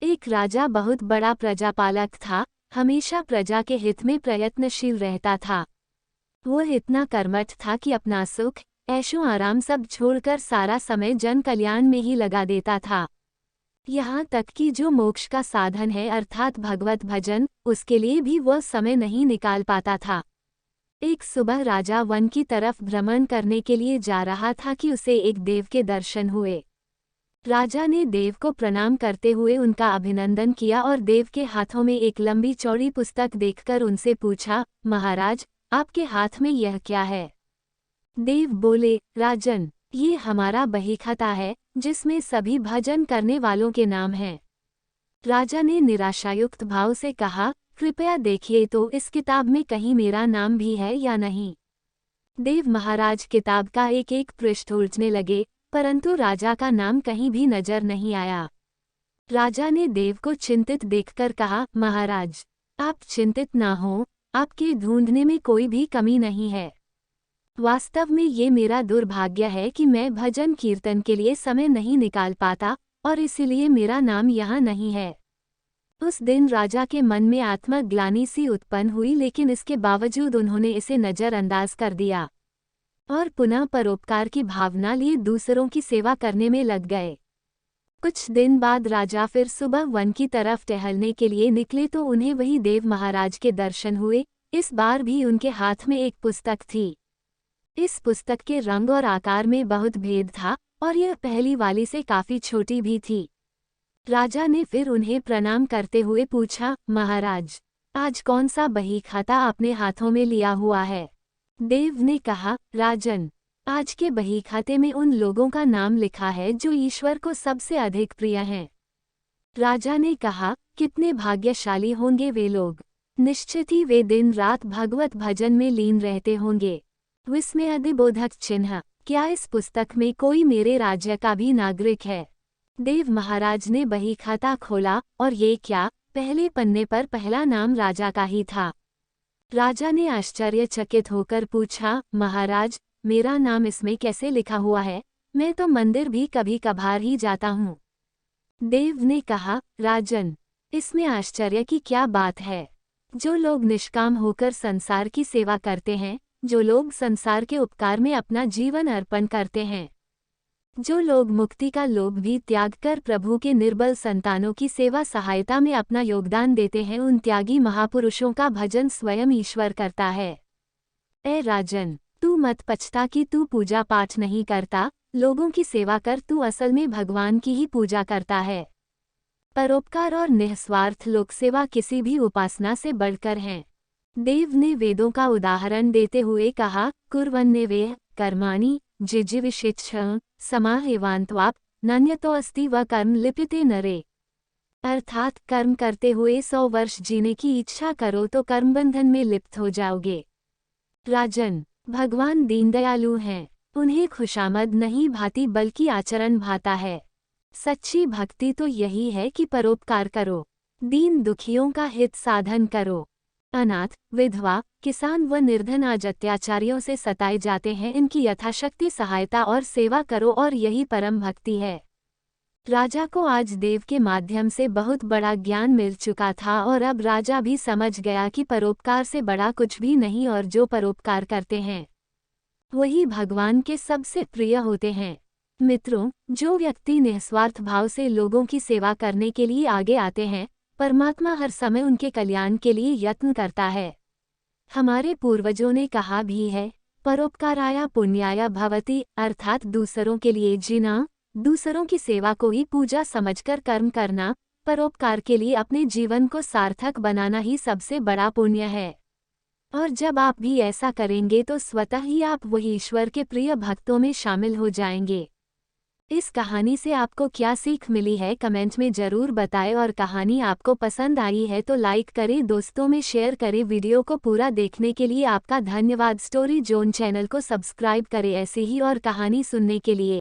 एक राजा बहुत बड़ा प्रजापालक था, हमेशा प्रजा के हित में प्रयत्नशील रहता था। वह इतना कर्मठ था कि अपना सुख, ऐशो आराम सब छोड़कर सारा समय जन कल्याण में ही लगा देता था। यहाँ तक कि जो मोक्ष का साधन है अर्थात भगवत भजन, उसके लिए भी वह समय नहीं निकाल पाता था। एक सुबह राजा वन की तरफ भ्रमण करने के लिए जा रहा था कि उसे एक देव के दर्शन हुए। राजा ने देव को प्रणाम करते हुए उनका अभिनंदन किया और देव के हाथों में एक लंबी चौड़ी पुस्तक देखकर उनसे पूछा, महाराज, आपके हाथ में यह क्या है? देव बोले, राजन, ये हमारा बहीखाता है, जिसमें सभी भजन करने वालों के नाम हैं। राजा ने निराशायुक्त भाव से कहा, कृपया देखिए तो इस किताब में कहीं मेरा नाम भी है या नहीं। देव महाराज किताब का एक एक पृष्ठ उलटने लगे, परंतु राजा का नाम कहीं भी नजर नहीं आया। राजा ने देव को चिंतित देखकर कहा, महाराज, आप चिंतित ना हो, आपके ढूंढने में कोई भी कमी नहीं है। वास्तव में ये मेरा दुर्भाग्य है कि मैं भजन कीर्तन के लिए समय नहीं निकाल पाता, और इसलिए मेरा नाम यहाँ नहीं है। उस दिन राजा के मन में आत्मग्लानि सी उत्पन्न हुई, लेकिन इसके बावजूद उन्होंने इसे नज़रअंदाज कर दिया और पुनः परोपकार की भावना लिए दूसरों की सेवा करने में लग गए। कुछ दिन बाद राजा फिर सुबह वन की तरफ टहलने के लिए निकले तो उन्हें वही देव महाराज के दर्शन हुए। इस बार भी उनके हाथ में एक पुस्तक थी। इस पुस्तक के रंग और आकार में बहुत भेद था और यह पहली वाली से काफी छोटी भी थी। राजा ने फिर उन्हें प्रणाम करते हुए पूछा, महाराज, आज कौन सा बहीखाता आपने हाथों में लिया हुआ है? देव ने कहा, राजन, आज के बहीखाते में उन लोगों का नाम लिखा है जो ईश्वर को सबसे अधिक प्रिय हैं। राजा ने कहा, कितने भाग्यशाली होंगे वे लोग, निश्चित ही वे दिन रात भगवत भजन में लीन रहते होंगे। विस्मयादिबोधक चिन्ह, क्या इस पुस्तक में कोई मेरे राज्य का भी नागरिक है? देव महाराज ने बहीखाता खोला और ये क्या, पहले पन्ने पर पहला नाम राजा का ही था। राजा ने आश्चर्यचकित होकर पूछा, महाराज, मेरा नाम इसमें कैसे लिखा हुआ है? मैं तो मंदिर भी कभी कभार ही जाता हूँ। देव ने कहा, राजन, इसमें आश्चर्य की क्या बात है? जो लोग निष्काम होकर संसार की सेवा करते हैं, जो लोग संसार के उपकार में अपना जीवन अर्पण करते हैं, जो लोग मुक्ति का लोभ भी त्याग कर प्रभु के निर्बल संतानों की सेवा सहायता में अपना योगदान देते हैं, उन त्यागी महापुरुषों का भजन स्वयं ईश्वर करता है। ए राजन, तू मत पछता कि तू पूजा पाठ नहीं करता, लोगों की सेवा कर, तू असल में भगवान की ही पूजा करता है। परोपकार और निस्वार्थ लोक सेवा किसी भी उपासना से बढ़कर हैं। देव ने वेदों का उदाहरण देते हुए कहा, कुर्वन्नेवेह कर्माणि जिजीविषेच्छं समाहेवान्त्वाप नन्यतो अस्ति व कर्म लिप्यते नरे। अर्थात कर्म करते हुए 100 वर्ष जीने की इच्छा करो तो कर्मबंधन में लिप्त हो जाओगे। राजन, भगवान दीनदयालु हैं, उन्हें खुशामद नहीं भाती बल्कि आचरण भाता है। सच्ची भक्ति तो यही है कि परोपकार करो, दीन दुखियों का हित साधन करो। अनाथ, विधवा, किसान व निर्धन आज अत्याचारियों से सताए जाते हैं, इनकी यथाशक्ति सहायता और सेवा करो, और यही परम भक्ति है। राजा को आज देव के माध्यम से बहुत बड़ा ज्ञान मिल चुका था और अब राजा भी समझ गया कि परोपकार से बड़ा कुछ भी नहीं, और जो परोपकार करते हैं वही भगवान के सबसे प्रिय होते हैं। मित्रों, जो व्यक्ति निस्वार्थ भाव से लोगों की सेवा करने के लिए आगे आते हैं, परमात्मा हर समय उनके कल्याण के लिए यत्न करता है। हमारे पूर्वजों ने कहा भी है, परोपकाराय पुण्याय भवति, अर्थात दूसरों के लिए जीना, दूसरों की सेवा को ही पूजा समझकर कर्म करना, परोपकार के लिए अपने जीवन को सार्थक बनाना ही सबसे बड़ा पुण्य है। और जब आप भी ऐसा करेंगे तो स्वतः ही आप वही ईश्वर के प्रिय भक्तों में शामिल हो जाएंगे। इस कहानी से आपको क्या सीख मिली है कमेंट में जरूर बताएं, और कहानी आपको पसंद आई है तो लाइक करें, दोस्तों में शेयर करें। वीडियो को पूरा देखने के लिए आपका धन्यवाद। स्टोरी जोन चैनल को सब्सक्राइब करें ऐसे ही और कहानी सुनने के लिए।